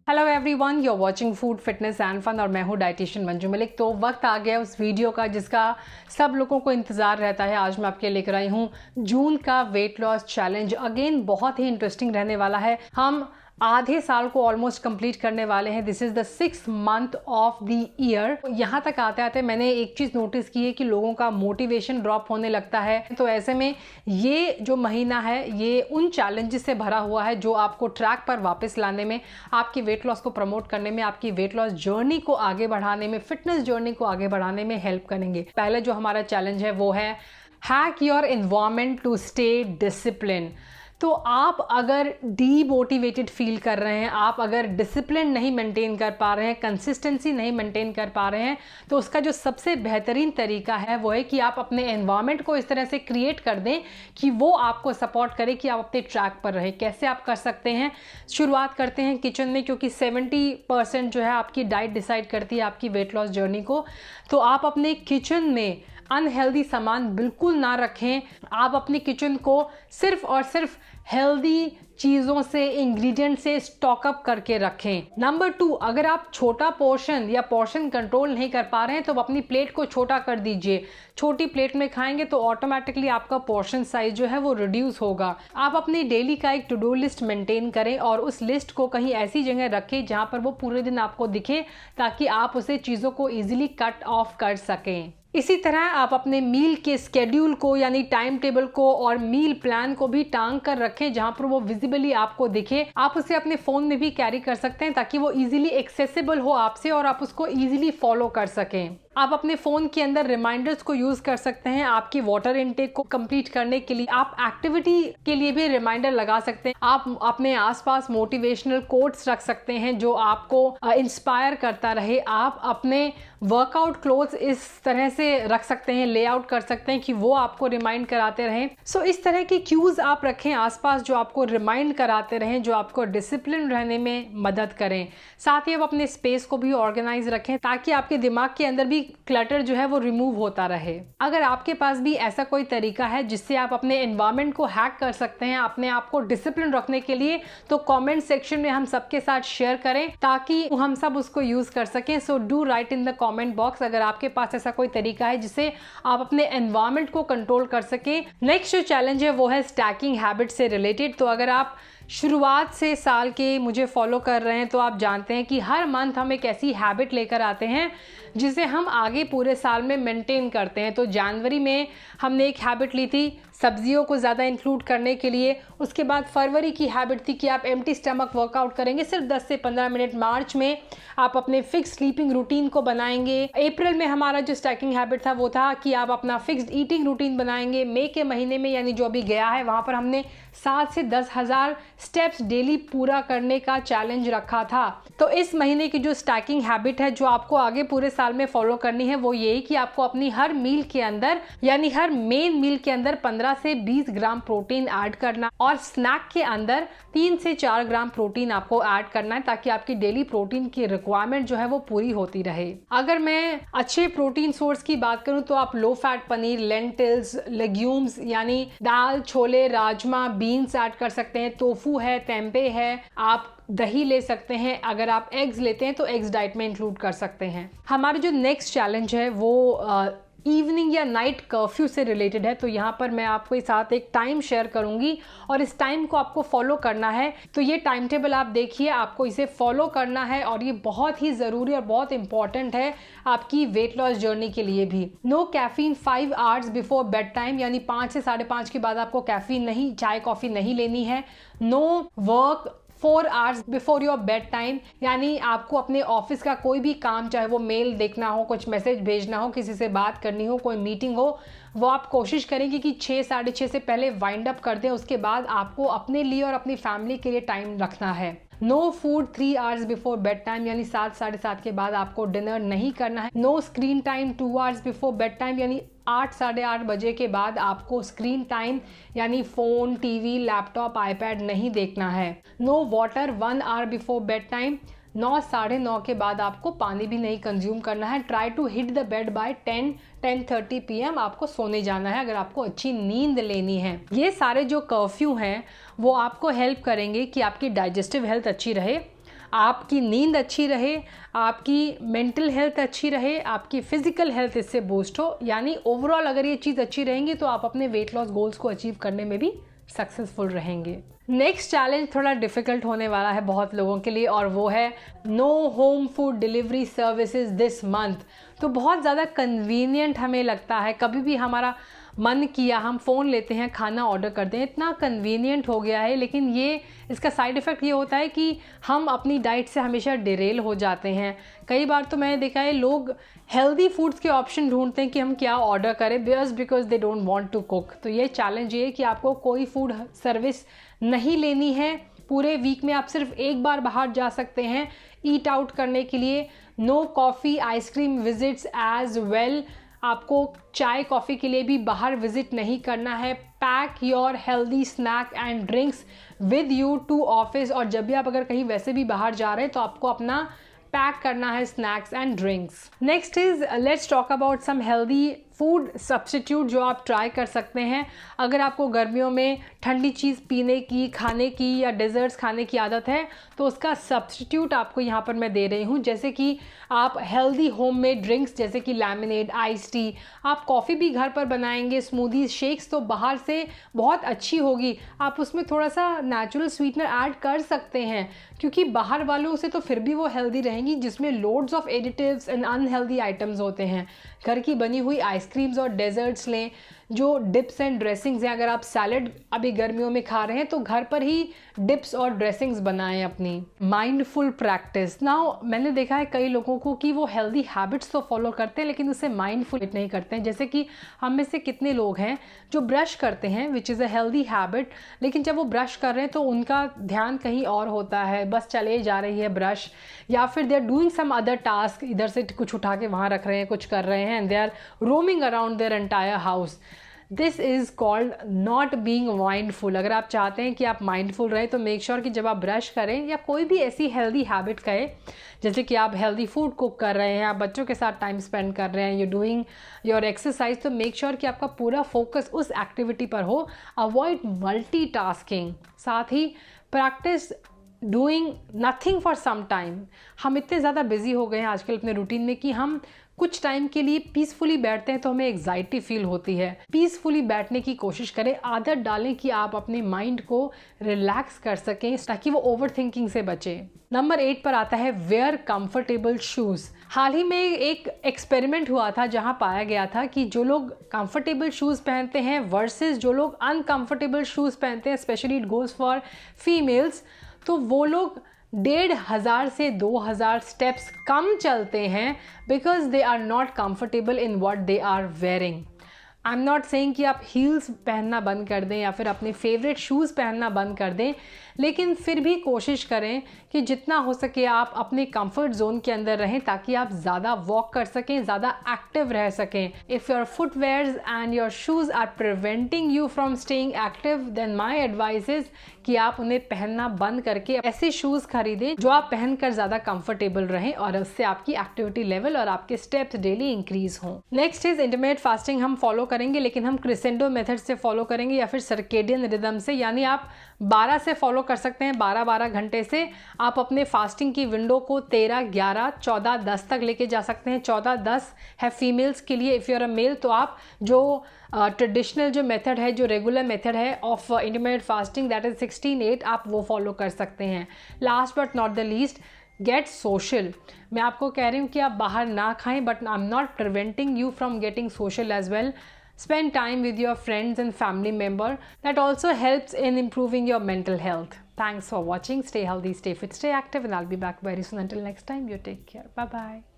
Hello everyone, you are watching food fitness and fun और मैं हूँ डाइटिशियन मंजू मलिक। तो वक्त आ गया उस वीडियो का जिसका सब लोगों को इंतज़ार रहता है। आज मैं आपके लेकर आई हूँ जून का वेट लॉस चैलेंज। अगेन बहुत ही इंटरेस्टिंग रहने वाला है। हम आधे साल को ऑलमोस्ट कंप्लीट करने वाले हैं। This is the 6th month of the year. यहाँ तक आते आते मैंने एक चीज़ नोटिस की है कि लोगों का मोटिवेशन ड्रॉप होने लगता है। तो ऐसे में ये जो महीना है ये उन चैलेंजेस से भरा हुआ है जो आपको ट्रैक पर वापस लाने में, आपकी वेट लॉस को प्रमोट करने में, आपकी वेट लॉस जर्नी को आगे बढ़ाने में, फिटनेस जर्नी को आगे बढ़ाने में हेल्प करेंगे। पहले जो हमारा चैलेंज है वो है hack your environment to stay discipline. तो आप अगर डीमोटिवेटेड फील कर रहे हैं, आप अगर डिसिप्लिन नहीं मेंटेन कर पा रहे हैं, कंसिस्टेंसी नहीं मेंटेन कर पा रहे हैं, तो उसका जो सबसे बेहतरीन तरीका है वो है कि आप अपने एनवायरनमेंट को इस तरह से क्रिएट कर दें कि वो आपको सपोर्ट करे कि आप अपने ट्रैक पर रहें। कैसे आप कर सकते हैं? शुरुआत करते हैं किचन में, क्योंकि 70% जो है आपकी डाइट डिसाइड करती है आपकी वेट लॉस जर्नी को। तो आप अपने किचन में अनहेल्दी सामान बिल्कुल ना रखें। आप अपनी किचन को सिर्फ और सिर्फ हेल्दी चीज़ों से, इंग्रेडिएंट से स्टॉकअप करके रखें। नंबर 2, अगर आप छोटा पोर्शन या पोर्शन कंट्रोल नहीं कर पा रहे हैं तो अपनी प्लेट को छोटा कर दीजिए। छोटी प्लेट में खाएंगे तो ऑटोमेटिकली आपका पोर्शन साइज जो है वो रिड्यूस होगा। आप अपनी डेली का एक टू डू लिस्ट मेंटेन करें और उस लिस्ट को कहीं ऐसी जगह रखें जहां पर वो पूरे दिन आपको दिखे, ताकि आप उसे चीज़ों को ईजिली कट ऑफ कर सकें। इसी तरह आप अपने मील के स्केड्यूल को, यानी टाइम टेबल को और मील प्लान को भी टांग कर रखें जहां पर वो विजिबली आपको दिखे। आप उसे अपने फ़ोन में भी कैरी कर सकते हैं ताकि वो इजीली एक्सेसिबल हो आपसे और आप उसको इजीली फॉलो कर सकें। आप अपने फ़ोन के अंदर रिमाइंडर्स को यूज़ कर सकते हैं आपकी वाटर इनटेक को कंप्लीट करने के लिए। आप एक्टिविटी के लिए भी रिमाइंडर लगा सकते हैं। आप अपने आसपास मोटिवेशनल कोट्स रख सकते हैं जो आपको इंस्पायर करता रहे। आप अपने वर्कआउट क्लोथ्स इस तरह से रख सकते हैं, लेआउट कर सकते हैं कि वो आपको रिमाइंड कराते रहें। सो इस तरह की क्यूज़ आप रखें आसपास जो आपको रिमाइंड कराते रहें, जो आपको डिसिप्लिन रहने में मदद करें। साथ ही आप अपने स्पेस को भी ऑर्गेनाइज रखें ताकि आपके दिमाग के अंदर भी क्लटर जो है वो रिमूव होता रहे। अगर आपके पास भी ऐसा कोई तरीका है जिससे आप अपने एनवायरनमेंट को हैक कर सकते हैं अपने आप को डिसिप्लिन रखने के लिए, तो कमेंट सेक्शन में हम सबके साथ शेयर करें ताकि हम सब उसको यूज कर सकें। So do right in the comment box अगर आपके पास ऐसा कोई तरीका है जिससे आप अपने एनवायरनमेंट को कंट्रोल कर सकें। नेक्स्ट जो चैलेंज है वो है स्टैकिंग हैबिट से रिलेटेड। तो अगर आप शुरुआत से साल के मुझे फॉलो कर रहे हैं तो आप जानते हैं कि हर मंथ हम एक ऐसी हैबिट लेकर आते हैं जिसे हम आगे पूरे साल में मेंटेन करते हैं। तो जनवरी में हमने एक हैबिट ली थी सब्जियों को ज़्यादा इंक्लूड करने के लिए। उसके बाद फरवरी की हैबिट थी कि आप एम्प्टी स्टमक वर्कआउट करेंगे सिर्फ 10 से 15 मिनट। मार्च में आप अपने फिक्स स्लीपिंग रूटीन को बनाएंगे। अप्रैल में हमारा जो स्टैकिंग हैबिट था वो था कि आप अपना फिक्स्ड ईटिंग रूटीन बनाएंगे। मई के महीने में, यानी जो अभी गया है, वहाँ पर हमने 7 से 10,000 स्टेप्स डेली पूरा करने का चैलेंज रखा था। तो इस महीने की जो स्टैकिंग हैबिट है जो आपको आगे पूरे साल में फॉलो करनी है वो ये कि आपको अपनी हर मील के अंदर, यानी हर मेन मील के अंदर 15 से 20 ग्राम प्रोटीन ऐड करना और स्नैक के अंदर 3 से 4 ग्राम प्रोटीन आपको ऐड करना है ताकि आपकी डेली प्रोटीन की रिक्वायरमेंट जो है वो पूरी होती रहे। अगर मैं अच्छे प्रोटीन सोर्स की बात करूं तो आप low fat paneer, lentils, legumes यानी दाल, छोले, राजमा, बीन्स ऐड कर सकते हैं। टोफू है, टेम्पे है, आप दही ले सकते हैं। अगर आप एग्स लेते हैं तो एग्स डाइट में इंक्लूड कर सकते हैं। हमारे जो नेक्स्ट चैलेंज है वो इवनिंग या नाइट कर्फ्यू से रिलेटेड है। तो यहाँ पर मैं आपके साथ एक टाइम शेयर करूँगी और इस टाइम को आपको फॉलो करना है। तो ये टाइम टेबल आप देखिए, आपको इसे फॉलो करना है और ये बहुत ही ज़रूरी और बहुत इंपॉर्टेंट है आपकी वेट लॉस जर्नी के लिए भी। No caffeine 5 hours before bed time, यानी 5 से 5:30 के बाद आपको कैफीन नहीं, चाय कॉफ़ी नहीं लेनी है। No work 4 hours before your bed time, यानी आपको अपने ऑफिस का कोई भी काम, चाहे वो मेल देखना हो, कुछ मैसेज भेजना हो, किसी से बात करनी हो, कोई मीटिंग हो, वो आप कोशिश करेंगे कि 6, 6:30 से पहले वाइंड अप कर दें। उसके बाद आपको अपने लिए और अपनी फैमिली के लिए टाइम रखना है। No food 3 hours before bed time, यानी 7, 7:30 के बाद आपको डिनर नहीं करना है। No screen time 2 hours before bed time, यानी 8, 8:30 बजे के बाद आपको स्क्रीन टाइम यानी फ़ोन, टीवी, लैपटॉप, आईपैड नहीं देखना है। No water 1 hour before bed time, 9, 9:30 के बाद आपको पानी भी नहीं कंज्यूम करना है। Try to hit the bed by 10-10:30 PM आपको सोने जाना है अगर आपको अच्छी नींद लेनी है। ये सारे जो कर्फ्यू हैं वो आपको हेल्प करेंगे कि आपकी डाइजेस्टिव हेल्थ अच्छी रहे, आपकी नींद अच्छी रहे, आपकी मेंटल हेल्थ अच्छी रहे, आपकी फिजिकल हेल्थ इससे बूस्ट हो, यानी ओवरऑल अगर ये चीज़ अच्छी रहेंगी तो आप अपने वेट लॉस गोल्स को अचीव करने में भी सक्सेसफुल रहेंगे। नेक्स्ट चैलेंज थोड़ा डिफिकल्ट होने वाला है बहुत लोगों के लिए, और वो है no home food delivery services this month. तो बहुत ज़्यादा कन्वीनियंट हमें लगता है, कभी भी हमारा मन किया हम फ़ोन लेते हैं, खाना ऑर्डर करते हैं, इतना कन्वीनियंट हो गया है। लेकिन ये इसका साइड इफ़ेक्ट ये होता है कि हम अपनी डाइट से हमेशा डिरेल हो जाते हैं। कई बार तो मैंने देखा है लोग हेल्दी फूड्स के ऑप्शन ढूंढते हैं कि हम क्या ऑर्डर करें, just because they don't want to cook. तो ये चैलेंज ये है कि आपको कोई फूड सर्विस नहीं लेनी है। पूरे वीक में आप सिर्फ एक बार बाहर जा सकते हैं ईट आउट करने के लिए। No coffee ice cream visits as well, आपको चाय कॉफ़ी के लिए भी बाहर विजिट नहीं करना है। Pack your healthy snack and drinks with you to office, और जब भी आप अगर कहीं वैसे भी बाहर जा रहे हैं तो आपको अपना पैक करना है snacks and drinks. Next is let's talk about some healthy food substitute जो आप ट्राई कर सकते हैं। अगर आपको गर्मियों में ठंडी चीज़ पीने की, खाने की या डेजर्ट्स खाने की आदत है तो उसका सब्स्टिट्यूट आपको यहाँ पर मैं दे रही हूँ। जैसे कि आप हेल्दी होममेड ड्रिंक्स जैसे कि लेमनेड, आइस टी, आप कॉफ़ी भी घर पर बनाएंगे, स्मूदीज, शेक्स तो बाहर से बहुत अच्छी होगी, आप उसमें थोड़ा सा नेचुरल स्वीटनर ऐड कर सकते हैं, क्योंकि बाहर वालों से तो फिर भी वो हेल्दी रहेंगी जिसमें loads of additives and unhealthy items होते हैं। घर की बनी हुई आइसक्रीम्स और डेजर्ट्स लें, जो डिप्स एंड ड्रेसिंग्स हैं। अगर आप सैलड अभी गर्मियों में खा रहे हैं तो घर पर ही डिप्स और ड्रेसिंग्स बनाएं अपनी। माइंडफुल प्रैक्टिस, नाउ मैंने देखा है कई लोगों को कि वो हेल्दी हैबिट्स तो फॉलो करते हैं लेकिन उसे माइंडफुल नहीं करते हैं। जैसे कि हम में से कितने लोग हैं जो ब्रश करते हैं, which is a healthy habit, लेकिन जब वो ब्रश कर रहे हैं तो उनका ध्यान कहीं और होता है, बस चले जा रही है ब्रश, या फिर they are doing some other task, इधर से कुछ उठा के वहाँ रख रहे हैं, कुछ कर रहे हैं, and they are roaming around their entire house. This is called not being mindful. अगर आप चाहते हैं कि आप माइंडफुल रहें तो मेक श्योर कि जब आप ब्रश करें या कोई भी ऐसी हेल्दी हैबिट करें, जैसे कि आप हेल्दी फूड कुक कर रहे हैं, आप बच्चों के साथ टाइम स्पेंड कर रहे हैं, यू डूइंग योर एक्सरसाइज, तो मेक श्योर कि आपका पूरा फोकस उस एक्टिविटी पर हो। Avoid multitasking. साथ ही practise doing nothing for some time. हम इतने ज़्यादा बिजी हो गए हैं आजकल अपने रूटीन में कि हम कुछ टाइम के लिए पीसफुली बैठते हैं तो हमें एग्जाइटी फील होती है। पीसफुली बैठने की कोशिश करें, आदत डालें कि आप अपने माइंड को रिलैक्स कर सकें ताकि वो ओवर थिंकिंग से बचे। नंबर 8 पर आता है वेयर कंफर्टेबल शूज़। हाल ही में एक एक्सपेरिमेंट हुआ था जहां पाया गया था कि जो लोग कंफर्टेबल शूज़ पहनते हैं वर्सेस जो लोग अनकंफर्टेबल शूज़ पहनते हैं, specially it goes for females, तो वो लोग 1,500 से 2,000 स्टेप्स कम चलते हैं because they are not comfortable in what they are wearing. I am not saying कि आप हील्स पहनना बंद कर दें या फिर अपने फेवरेट शूज़ पहनना बंद कर दें, लेकिन फिर भी कोशिश करें कि जितना हो सके आप अपने कंफर्ट जोन के अंदर रहें ताकि आप ज़्यादा वॉक कर सकें, ज़्यादा एक्टिव रह सकें। If your footwears and your shoes are preventing you from staying active, then my advice is कि आप उन्हें पहनना बंद करके ऐसे शूज़ खरीदें जो आप पहनकर ज़्यादा कंफर्टेबल रहें और उससे आपकी एक्टिविटी लेवल और आपके स्टेप्स डेली इंक्रीज हों। नेक्स्ट इज इंटरमिटेंट फास्टिंग हम फॉलो करेंगे, लेकिन हम क्रिसेंडो मेथड से फॉलो करेंगे या फिर सर्केडियन रिदम से, यानी आप 12 से फॉलो कर सकते हैं। 12-12 घंटे से आप अपने फास्टिंग की विंडो को 13, 11, 14, 10 तक लेके जा सकते हैं। 14, 10 है फीमेल्स के लिए। If you are a male तो आप जो ट्रेडिशनल जो मेथड है, जो रेगुलर मेथड है of intermittent fasting, that is 16-8, आप वो फॉलो कर सकते हैं। Last but not the least, get social. मैं आपको कह रही हूँ कि आप बाहर ना खाएं, but I am not preventing you from getting social as well. Spend time with your friends and family member. That also helps in improving your mental health. Thanks for watching. Stay healthy, stay fit, stay active, and I'll be back very soon. Until next time, you take care. Bye-bye.